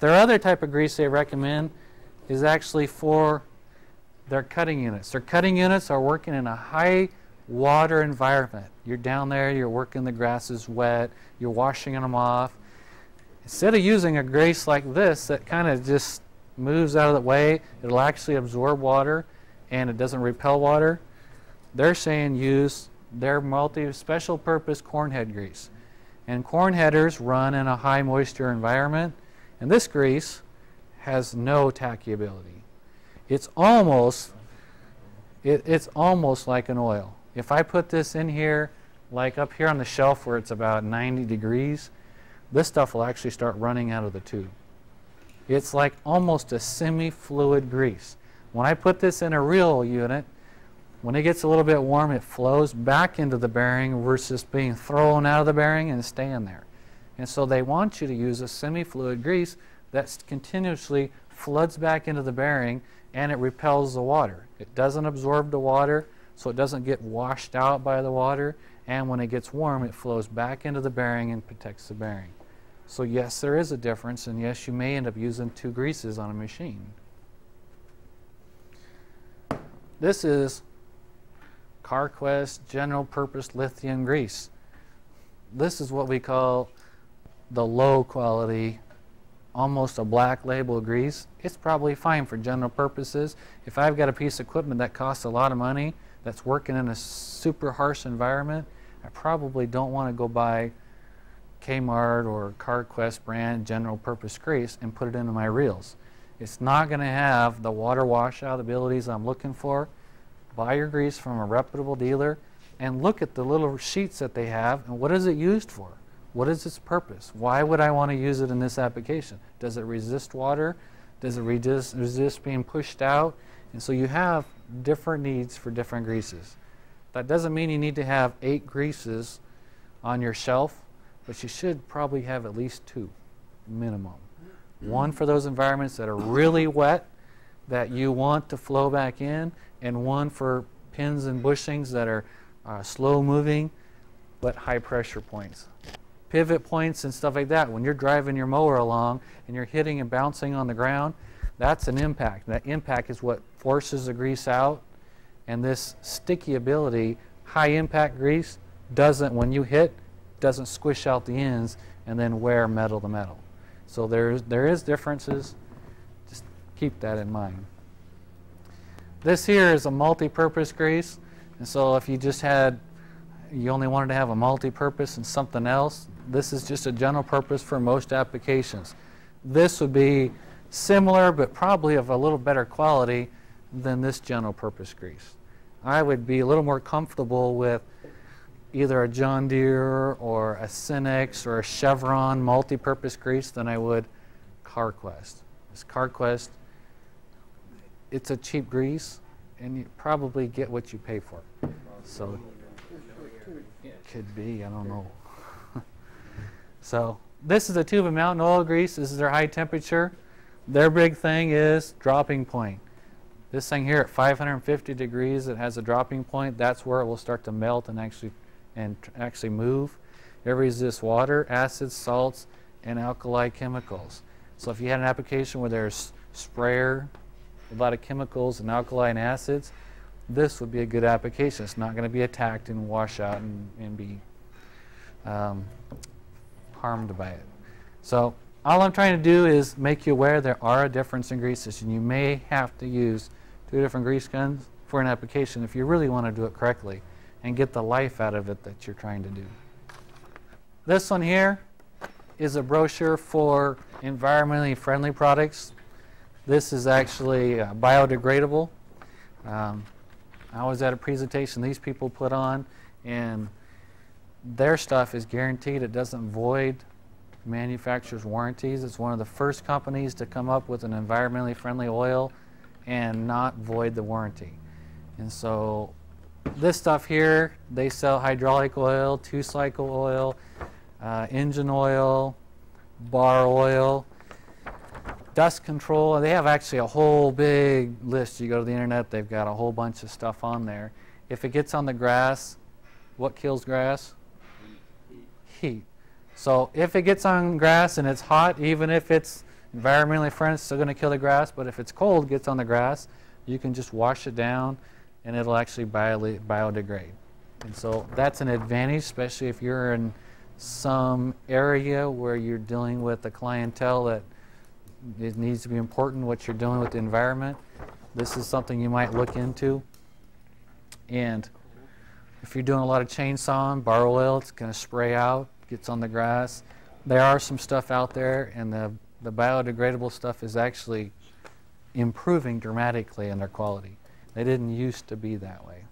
Their other type of grease they recommend is actually for their cutting units. Their cutting units are working in a high water environment. You're down there, you're working, the grass is wet, you're washing them off. Instead of using a grease like this that kind of just moves out of the way, it'll actually absorb water and it doesn't repel water, they're saying use their special purpose corn head grease. And corn headers run in a high moisture environment, and this grease has no tackability. It's almost like an oil. If I put this in here, like up here on the shelf where it's about 90 degrees, this stuff will actually start running out of the tube. It's like almost a semi-fluid grease. When I put this in a real unit, when it gets a little bit warm, it flows back into the bearing versus being thrown out of the bearing and staying there. And so they want you to use a semi-fluid grease that continuously floods back into the bearing and it repels the water. It doesn't absorb the water, so it doesn't get washed out by the water, and when it gets warm, it flows back into the bearing and protects the bearing. So yes, there is a difference, and yes, you may end up using two greases on a machine. This is CarQuest General Purpose Lithium Grease. This is what we call the low quality, almost a black label grease. It's probably fine for general purposes. If I've got a piece of equipment that costs a lot of money that's working in a super harsh environment, I probably don't want to go buy Kmart or CarQuest brand general purpose grease and put it into my reels. It's not going to have the water washout abilities I'm looking for. Buy your grease from a reputable dealer and look at the little sheets that they have and what is it used for? What is its purpose? Why would I want to use it in this application? Does it resist water? Does it resist being pushed out? And so you have different needs for different greases. That doesn't mean you need to have 8 greases on your shelf, but you should probably have at least 2 minimum. One for those environments that are really wet that you want to flow back in, and one for pins and bushings that are slow moving but high pressure points. Pivot points and stuff like that, when you're driving your mower along and you're hitting and bouncing on the ground, that's an impact. That impact is what forces the grease out, and this sticky ability, high impact grease, doesn't, when you hit, doesn't squish out the ends and then wear metal to metal. So there is differences. Just keep that in mind. This here is a multi-purpose grease, and so if you just had, you only wanted to have a multi-purpose and something else, this is just a general purpose for most applications. This would be similar but probably of a little better quality than this general purpose grease. I would be a little more comfortable with either a John Deere or a Cinex or a Chevron multi-purpose grease than I would CarQuest. This CarQuest, it's a cheap grease and you probably get what you pay for. So it could be, I don't know. So this is a tube of mountain oil grease. This is their high temperature. Their big thing is dropping point. This thing here at 550 degrees, it has a dropping point. That's where it will start to melt and actually move. It resists water, acids, salts, and alkali chemicals. So if you had an application where there's sprayer, a lot of chemicals and alkaline acids, this would be a good application. It's not going to be attacked and wash out and be harmed by it. So all I'm trying to do is make you aware there are a difference in greases, and you may have to use 2 different grease guns for an application if you really want to do it correctly and get the life out of it that you're trying to do. This one here is a brochure for environmentally friendly products. This is actually biodegradable. I was at a presentation these people put on, and their stuff is guaranteed. It doesn't void manufacturer's warranties. It's one of the first companies to come up with an environmentally friendly oil and not void the warranty. And so this stuff here, they sell hydraulic oil, 2-cycle oil, engine oil, bar oil, dust control. They have actually a whole big list. You go to the internet, they've got a whole bunch of stuff on there. If it gets on the grass, what kills grass? Heat. So if it gets on grass and it's hot, even if it's Environmentally friendly, it's still going to kill the grass, but if it's cold, gets on the grass, you can just wash it down and it'll actually biodegrade. And so that's an advantage, especially if you're in some area where you're dealing with a clientele that it needs to be important what you're doing with the environment. This is something you might look into. And if you're doing a lot of chainsawing, bar oil, it's going to spray out, gets on the grass. There are some stuff out there, and the biodegradable stuff is actually improving dramatically in their quality. They didn't used to be that way.